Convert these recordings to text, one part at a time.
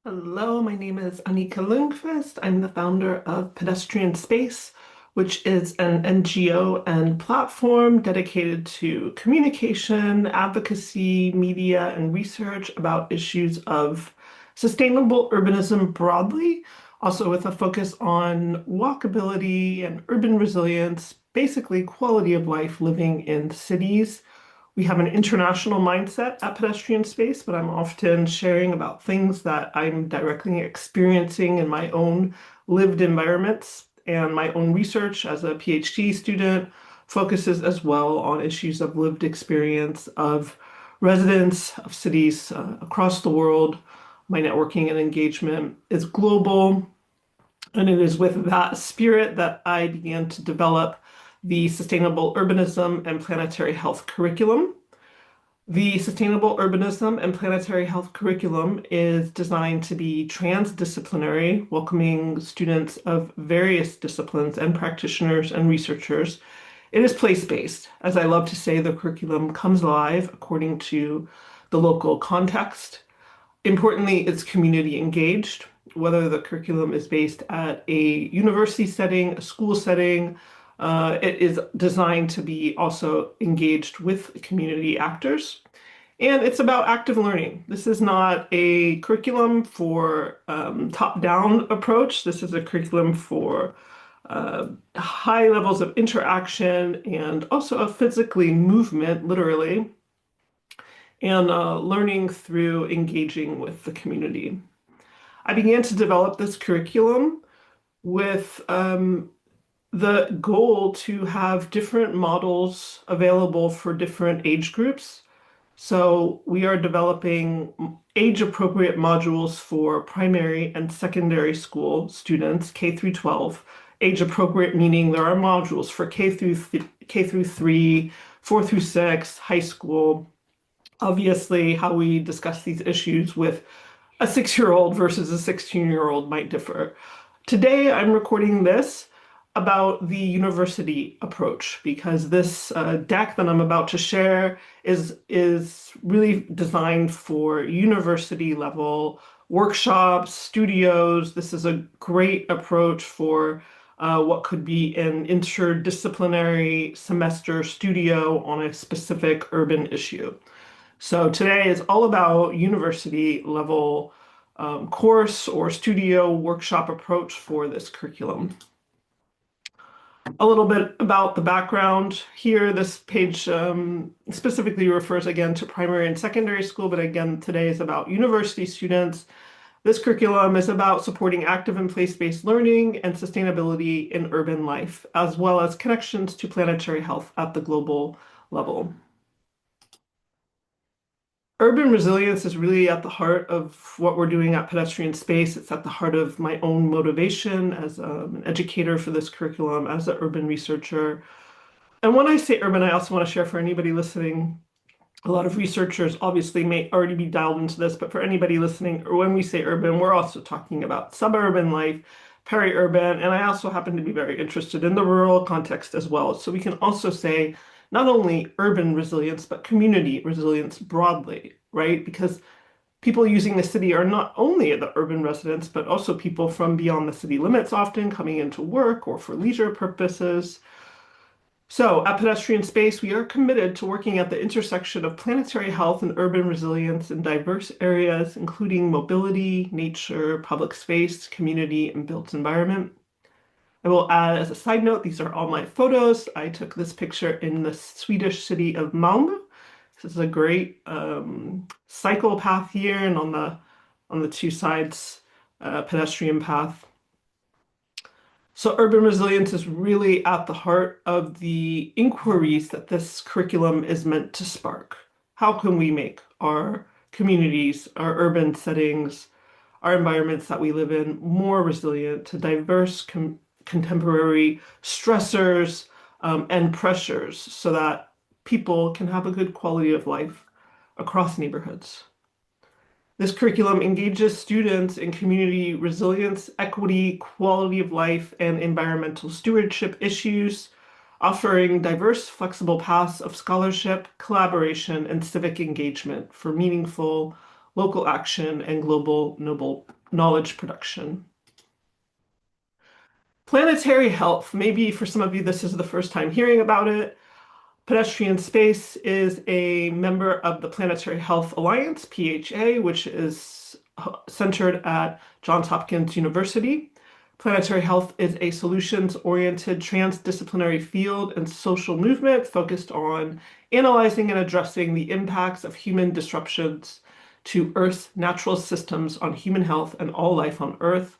Hello, my name is Annika Lundqvist. I'm the founder of Pedestrian Space, which is an NGO and platform dedicated to communication, advocacy, media, and research about issues of sustainable urbanism broadly, also with a focus on walkability and urban resilience, basically quality of life living in cities. We have an international mindset at Pedestrian Space, but I'm often sharing about things that I'm directly experiencing in my own lived environments, and my own research as a PhD student focuses as well on issues of lived experience of residents of cities across the world. My networking and engagement is global, and it is with that spirit that I began to develop the Sustainable Urbanism and Planetary Health curriculum. The Sustainable Urbanism and Planetary Health curriculum is designed to be transdisciplinary, welcoming students of various disciplines and practitioners and researchers. It is place-based. As I love to say, the curriculum comes alive according to the local context. Importantly, it's community engaged, whether the curriculum is based at a university setting, a school setting. It is designed to be also engaged with community actors. And it's about active learning. This is not a curriculum for top-down approach. This is a curriculum for high levels of interaction and also of physically movement, literally, and learning through engaging with the community. I began to develop this curriculum with the goal to have different models available for different age groups. So we are developing age-appropriate modules for primary and secondary school students, K through 12. Age-appropriate meaning there are modules for K through 3, 4 through 6, high school. Obviously, how we discuss these issues with a 6-year-old versus a 16-year-old might differ. Today, I'm recording this about the university approach because this deck that I'm about to share is really designed for university level workshops, studios. This is a great approach for what could be an interdisciplinary semester studio on a specific urban issue. So today is all about university level course or studio workshop approach for this curriculum. A little bit about the background here. This page specifically refers again to primary and secondary school, but again, today is about university students. This curriculum is about supporting active and place-based learning and sustainability in urban life, as well as connections to planetary health at the global level. Urban resilience is really at the heart of what we're doing at Pedestrian Space. It's at the heart of my own motivation as an educator for this curriculum, as an urban researcher. And when I say urban, I also want to share for anybody listening, a lot of researchers obviously may already be dialed into this, but for anybody listening, or when we say urban, we're also talking about suburban life, peri-urban, and I also happen to be very interested in the rural context as well. So we can also say not only urban resilience, but community resilience broadly, right? Because people using the city are not only the urban residents, but also people from beyond the city limits, often coming into work or for leisure purposes. So at Pedestrian Space, we are committed to working at the intersection of planetary health and urban resilience in diverse areas, including mobility, nature, public space, community, and built environment. I will add as a side note, these are all my photos. I took this picture in the Swedish city of Malmö. This is a great cycle path here, and on the two sides, pedestrian path. So urban resilience is really at the heart of the inquiries that this curriculum is meant to spark. How can we make our communities, our urban settings, our environments that we live in more resilient to diverse contemporary stressors and pressures so that people can have a good quality of life across neighborhoods? This curriculum engages students in community resilience, equity, quality of life, and environmental stewardship issues, offering diverse, flexible paths of scholarship, collaboration, and civic engagement for meaningful, local action, and global noble knowledge production. Planetary health. Maybe for some of you, this is the first time hearing about it. Pedestrian Space is a member of the Planetary Health Alliance, PHA, which is centered at Johns Hopkins University. Planetary health is a solutions-oriented transdisciplinary field and social movement focused on analyzing and addressing the impacts of human disruptions to Earth's natural systems on human health and all life on Earth.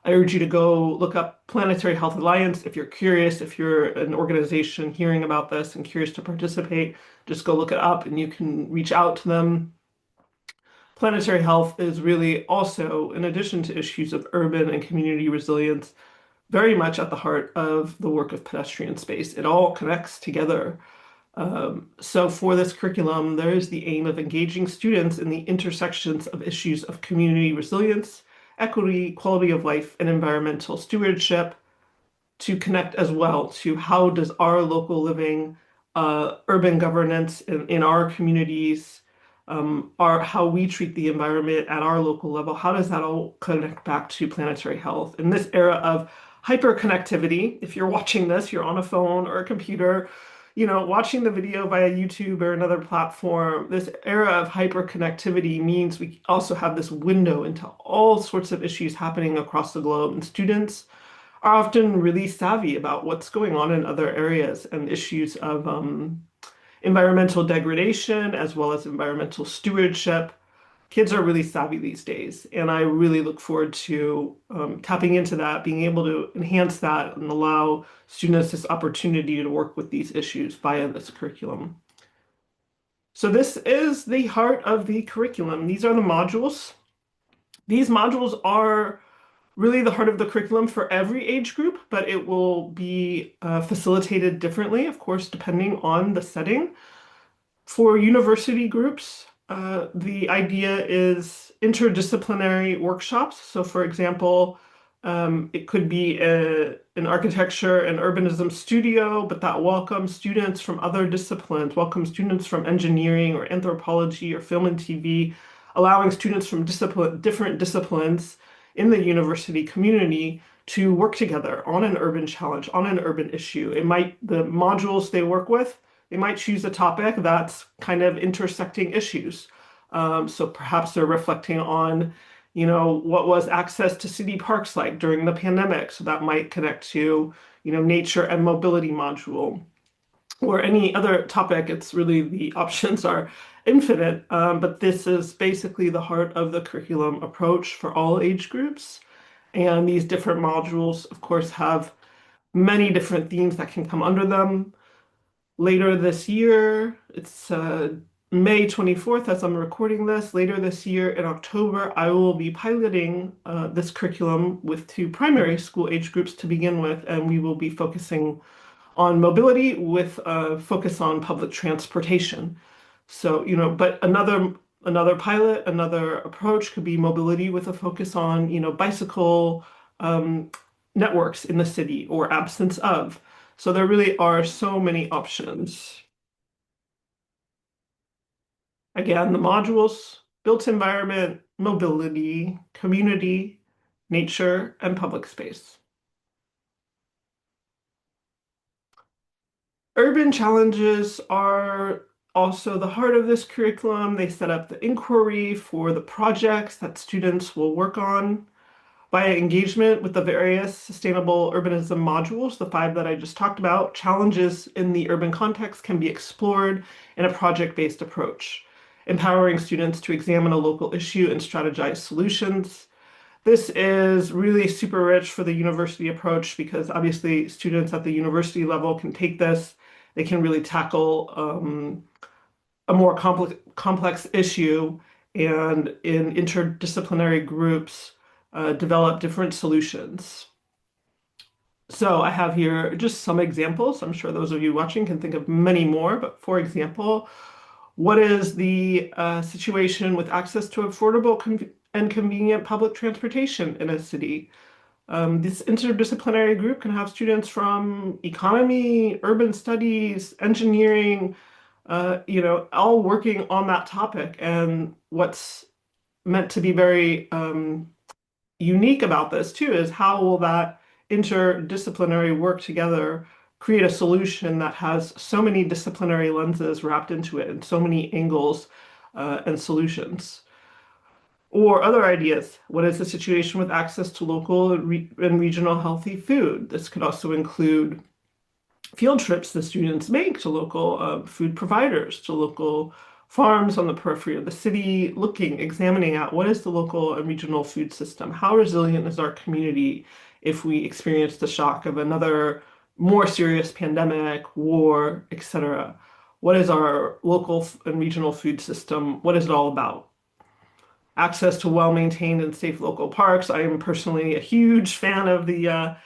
I urge you to go look up Planetary Health Alliance if you're curious, if you're an organization hearing about this and curious to participate, just go look it up and you can reach out to them. Planetary health is really also, in addition to issues of urban and community resilience, very much at the heart of the work of pedestrian space. It all connects together. So for this curriculum, there is the aim of engaging students in the intersections of issues of community resilience, equity, quality of life, and environmental stewardship to connect as well to how does our local living, urban governance in our communities, how we treat the environment at our local level, how does that all connect back to planetary health? In this era of hyperconnectivity, if you're watching this, you're on a phone or a computer, watching the video via YouTube or another platform, this era of hyperconnectivity means we also have this window into all sorts of issues happening across the globe. And students are often really savvy about what's going on in other areas and issues of environmental degradation as well as environmental stewardship. Kids are really savvy these days, and I really look forward to tapping into that, being able to enhance that and allow students this opportunity to work with these issues via this curriculum. So this is the heart of the curriculum. These are the modules. These modules are really the heart of the curriculum for every age group, but it will be facilitated differently, of course, depending on the setting. For university groups, the idea is interdisciplinary workshops. So, for example, it could be an architecture and urbanism studio, but that welcomes students from other disciplines, welcomes students from engineering or anthropology or film and TV, allowing students from different disciplines in the university community to work together on an urban challenge, on an urban issue. The modules they work with, they might choose a topic that's kind of intersecting issues. So perhaps they're reflecting on, what was access to city parks like during the pandemic. So that might connect to, nature and mobility module. Or any other topic, it's really the options are infinite, but this is basically the heart of the curriculum approach for all age groups. And these different modules, of course, have many different themes that can come under them. Later this year, it's May 24th as I'm recording this. Later this year in October, I will be piloting this curriculum with two primary school age groups to begin with, and we will be focusing on mobility with a focus on public transportation. So, but another pilot, another approach could be mobility with a focus on, bicycle networks in the city or absence of. So there really are so many options. Again, the modules, built environment, mobility, community, nature, and public space. Urban challenges are also the heart of this curriculum. They set up the inquiry for the projects that students will work on. Via engagement with the various sustainable urbanism modules, the 5 that I just talked about, challenges in the urban context can be explored in a project-based approach, empowering students to examine a local issue and strategize solutions. This is really super rich for the university approach because obviously students at the university level can take this. They can really tackle a more complex issue and in interdisciplinary groups develop different solutions. So I have here just some examples. I'm sure those of you watching can think of many more, but for example, what is the situation with access to affordable and convenient public transportation in a city? This interdisciplinary group can have students from economy, urban studies, engineering, all working on that topic. And what's meant to be very unique about this too is how will that interdisciplinary work together create a solution that has so many disciplinary lenses wrapped into it and so many angles and solutions. Or other ideas. What is the situation with access to local and regional healthy food? This could also include field trips the students make to local food providers, to local farms on the periphery of the city, looking, examining at what is the local and regional food system? How resilient is our community if we experience the shock of another more serious pandemic, war, etc.? What is our local and regional food system? What is it all about? Access to well-maintained and safe local parks. I am personally a huge fan of the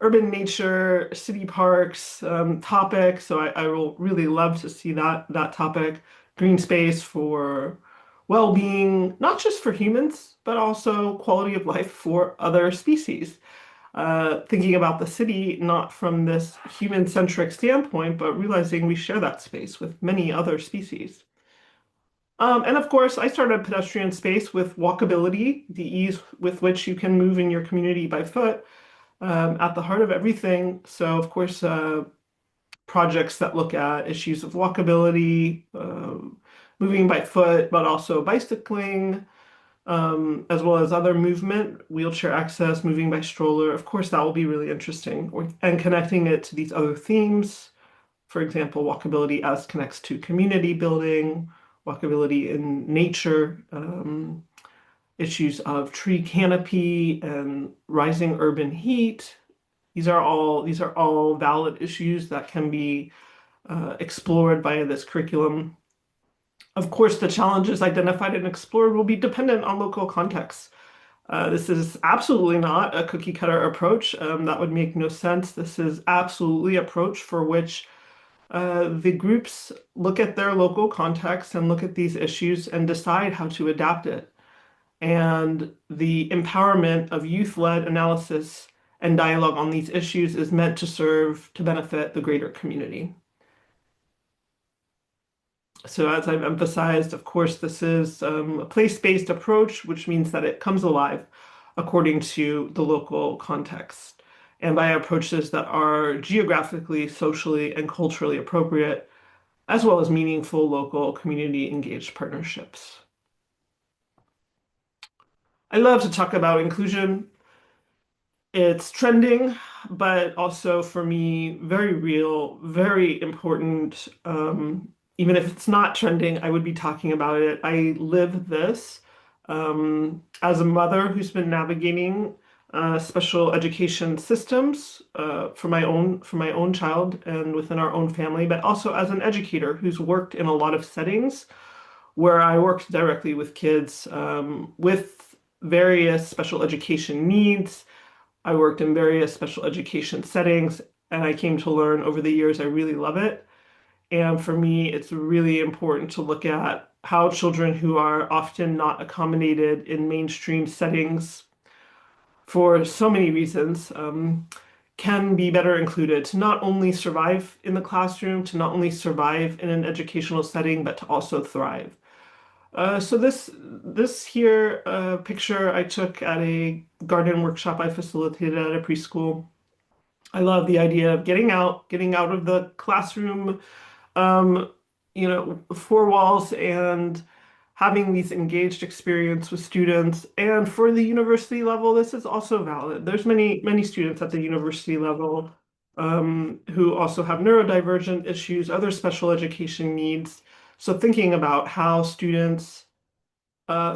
urban nature, city parks topic, so I will really love to see that topic. Green space for well-being, not just for humans, but also quality of life for other species. Thinking about the city not from this human-centric standpoint, but realizing we share that space with many other species. And of course, I started pedestrian space with walkability, the ease with which you can move in your community by foot, at the heart of everything. So, of course, projects that look at issues of walkability, moving by foot, but also bicycling, as well as other movement, wheelchair access, moving by stroller. Of course, that will be really interesting. And connecting it to these other themes. For example, walkability as connects to community building, walkability in nature, issues of tree canopy and rising urban heat. These are all valid issues that can be explored by this curriculum. Of course, the challenges identified and explored will be dependent on local context. This is absolutely not a cookie cutter approach. That would make no sense. This is absolutely approach for which the groups look at their local context and look at these issues and decide how to adapt it. And the empowerment of youth-led analysis and dialogue on these issues is meant to serve to benefit the greater community. So as I've emphasized, of course, this is a place-based approach, which means that it comes alive according to the local context and by approaches that are geographically, socially, and culturally appropriate, as well as meaningful local community engaged partnerships. I love to talk about inclusion. It's trending, but also for me, very real, very important. Even if it's not trending, I would be talking about it. I live this as a mother who's been navigating special education systems for my own child and within our own family, but also as an educator who's worked in a lot of settings where I worked directly with kids with various special education needs. I worked in various special education settings, and I came to learn over the years I really love it. And for me, it's really important to look at how children who are often not accommodated in mainstream settings for so many reasons can be better included to not only survive in the classroom, to not only survive in an educational setting, but to also thrive. So this here picture I took at a garden workshop I facilitated at a preschool. I love the idea of getting out of the classroom, um, four walls and having these engaged experience with students. And for the university level, this is also valid. There's many students at the university level who also have neurodivergent issues, other special education needs. So thinking about how students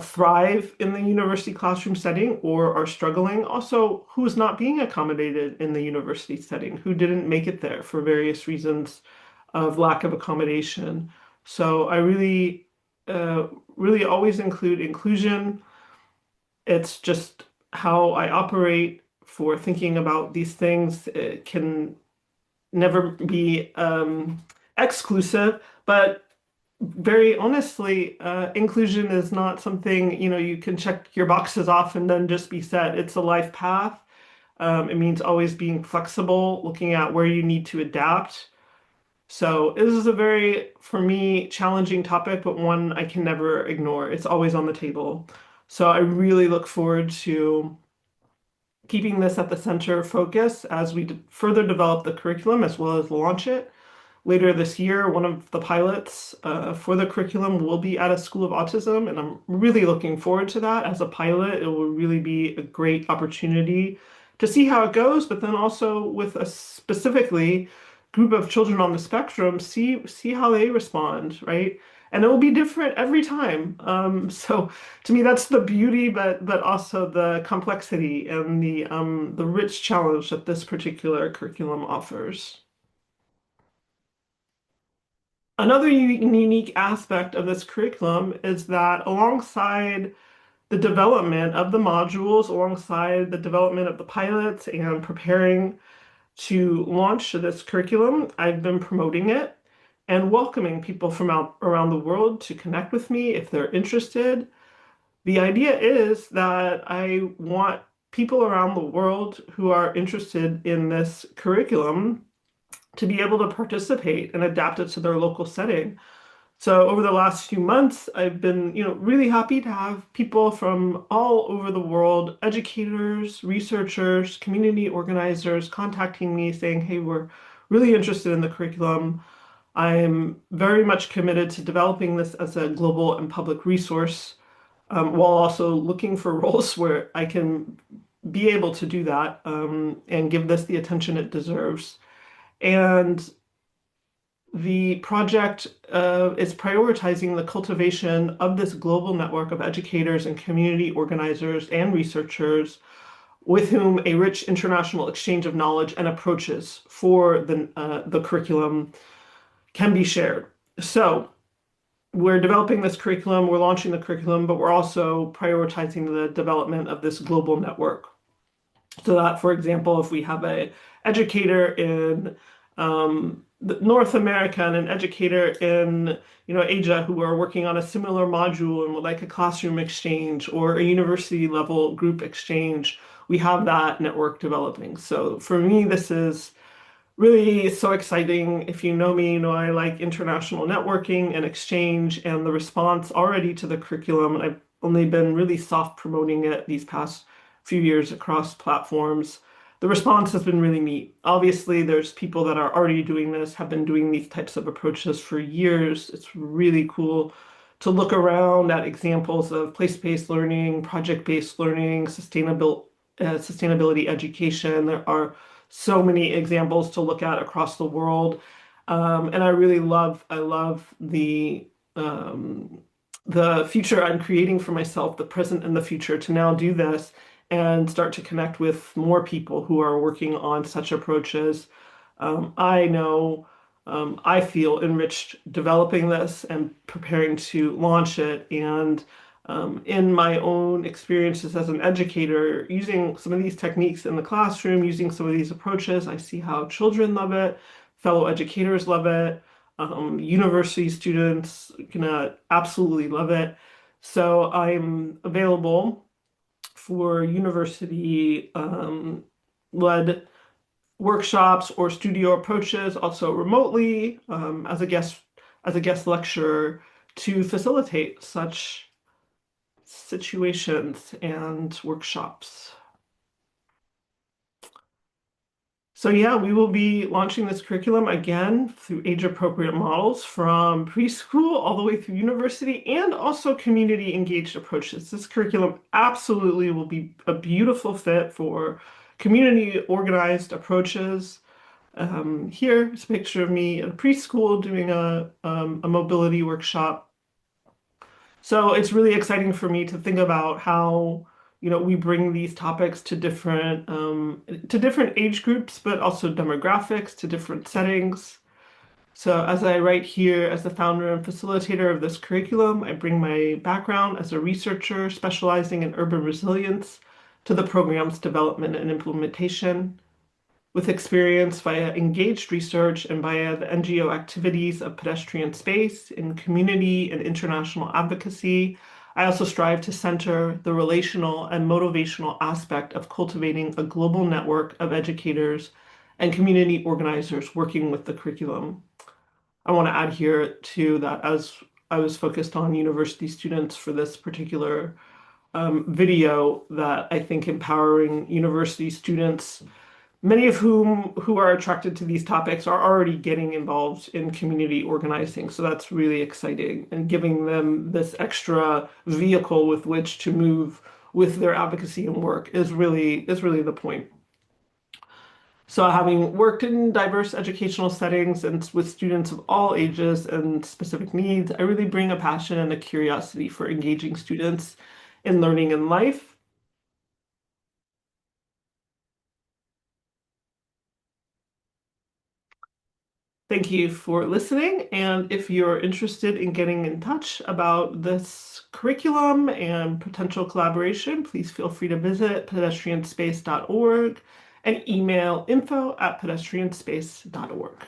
thrive in the university classroom setting or are struggling. Also, who's not being accommodated in the university setting, who didn't make it there for various reasons of lack of accommodation. So I really always include inclusion. It's just how I operate for thinking about these things. It can never be exclusive, but very honestly, inclusion is not something, you can check your boxes off and then just be set. It's a life path. It means always being flexible, looking at where you need to adapt. So this is a very, for me, challenging topic, but one I can never ignore. It's always on the table. So I really look forward to keeping this at the center of focus as we further develop the curriculum as well as launch it. Later this year, one of the pilots for the curriculum will be at a school of autism, and I'm really looking forward to that. As a pilot, it will really be a great opportunity to see how it goes, but then also with a specifically group of children on the spectrum, see how they respond, right? And it will be different every time. So to me, that's the beauty, but also the complexity and the rich challenge that this particular curriculum offers. Another unique aspect of this curriculum is that alongside the development of the modules, alongside the development of the pilots and preparing to launch this curriculum, I've been promoting it and welcoming people from around the world to connect with me if they're interested. The idea is that I want people around the world who are interested in this curriculum to be able to participate and adapt it to their local setting. So over the last few months, I've been, really happy to have people from all over the world, educators, researchers, community organizers contacting me saying, "Hey, we're really interested in the curriculum. I'm very much committed to developing this as a global and public resource, while also looking for roles where I can be able to do that, and give this the attention it deserves." And the project is prioritizing the cultivation of this global network of educators and community organizers and researchers with whom a rich international exchange of knowledge and approaches for the curriculum can be shared. So we're developing this curriculum, we're launching the curriculum, but we're also prioritizing the development of this global network. So that, for example, if we have an educator in North America and an educator in Asia who are working on a similar module and would like a classroom exchange or a university level group exchange, we have that network developing. So for me, this is really so exciting. If you know me, you know I like international networking and exchange, and the response already to the curriculum. I've only been really soft promoting it these past few years across platforms. The response has been really neat. Obviously, there's people that are already doing this, have been doing these types of approaches for years. It's really cool to look around at examples of place-based learning, project-based learning, sustainability education. There are so many examples to look at across the world. And I love the future I'm creating for myself, the present and the future, to now do this and start to connect with more people who are working on such approaches. I know I feel enriched developing this and preparing to launch it. And in my own experiences as an educator, using some of these techniques in the classroom, using some of these approaches, I see how children love it, fellow educators love it, university students can absolutely love it. So I'm available for university led workshops or studio approaches, also remotely, as a guest lecturer to facilitate such situations and workshops. So yeah, we will be launching this curriculum again through age-appropriate models from preschool all the way through university and also community engaged approaches. This curriculum absolutely will be a beautiful fit for community organized approaches. Here's a picture of me at a preschool doing a mobility workshop. So it's really exciting for me to think about how, we bring these topics to different age groups, but also demographics, to different settings. So as I write here, as the founder and facilitator of this curriculum, I bring my background as a researcher specializing in urban resilience to the program's development and implementation. With experience via engaged research and via the NGO activities of pedestrian space in community and international advocacy, I also strive to center the relational and motivational aspect of cultivating a global network of educators and community organizers working with the curriculum. I want to add here too that as I was focused on university students for this particular video that I think empowering university students, many of whom who are attracted to these topics are already getting involved in community organizing. So that's really exciting and giving them this extra vehicle with which to move with their advocacy and work is really the point. So having worked in diverse educational settings and with students of all ages and specific needs, I really bring a passion and a curiosity for engaging students in learning and life. Thank you for listening. And if you're interested in getting in touch about this curriculum and potential collaboration, please feel free to visit pedestrianspace.org and email info@pedestrianspace.org.